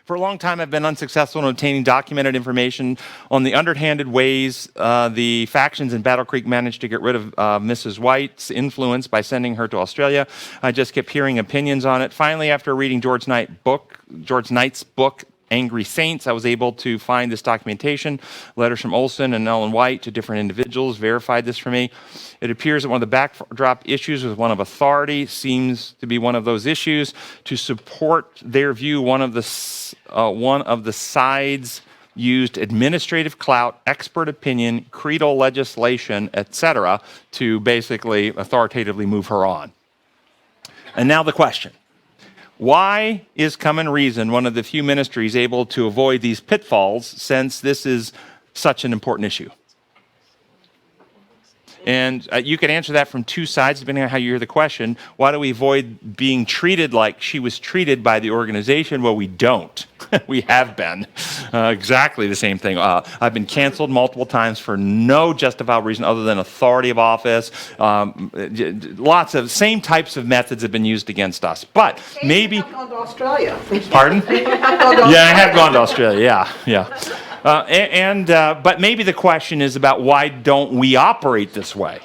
For a long time, I've been unsuccessful in obtaining documented information on the underhanded ways the factions in Battle Creek managed to get rid of Mrs. White's influence by sending her to Australia. I just kept hearing opinions on it. Finally, after reading George Knight's book, Angry Saints, I was able to find this documentation. Letters from Olson and Ellen White to different individuals verified this for me. It appears that one of the backdrop issues was one of authority, seems to be one of those issues. To support their view, one of the sides used administrative clout, expert opinion, creedal legislation, etc., to basically authoritatively move her on. And now the question. Why is Common Reason one of the few ministries able to avoid these pitfalls, since this is such an important issue? And you can answer that from two sides, depending on how you hear the question. Why do we avoid being treated like she was treated by the organization? Well, we don't. We have been. Exactly the same thing. I've been canceled multiple times for no justifiable reason other than authority of office. Lots of same types of methods have been used against us. But maybe... You have gone to Australia. Pardon? Yeah, I have gone to Australia, yeah. But maybe the question is about why don't we operate this way?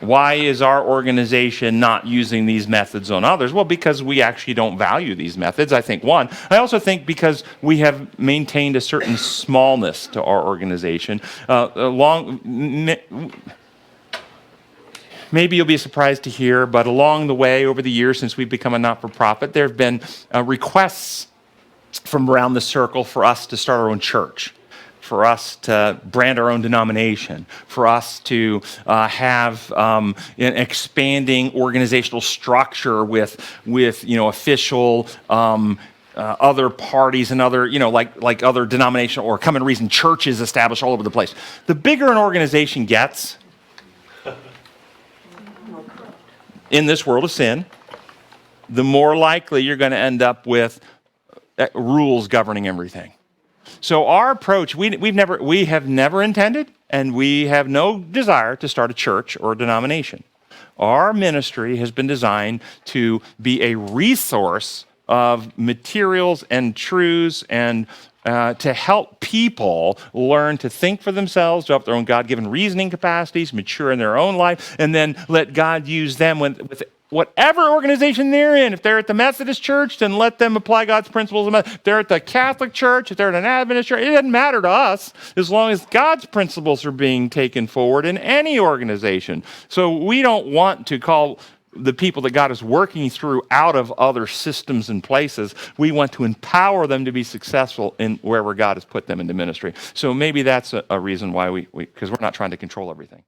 Why is our organization not using these methods on others? Well, because we actually don't value these methods, I think, one. I also think because we have maintained a certain smallness to our organization. Maybe you'll be surprised to hear, but along the way, over the years since we've become a not-for-profit, there have been requests from around the circle for us to start our own church, for us to brand our own denomination, for us to have an expanding organizational structure with official other parties and other, like other denominational or Common Reason churches established all over the place. The bigger an organization gets in this world of sin, the more likely you're going to end up with rules governing everything. So our approach, we have never intended, and we have no desire to start a church or a denomination. Our ministry has been designed to be a resource of materials and truths and to help people learn to think for themselves, develop their own God-given reasoning capacities, mature in their own life, and then let God use them with whatever organization they're in. If they're at the Methodist Church, then let them apply God's principles. If they're at the Catholic Church, if they're at an Adventist church, it doesn't matter to us as long as God's principles are being taken forward in any organization. So we don't want to call the people that God is working through out of other systems and places. We want to empower them to be successful in wherever God has put them into ministry. So maybe that's a reason why because we're not trying to control everything.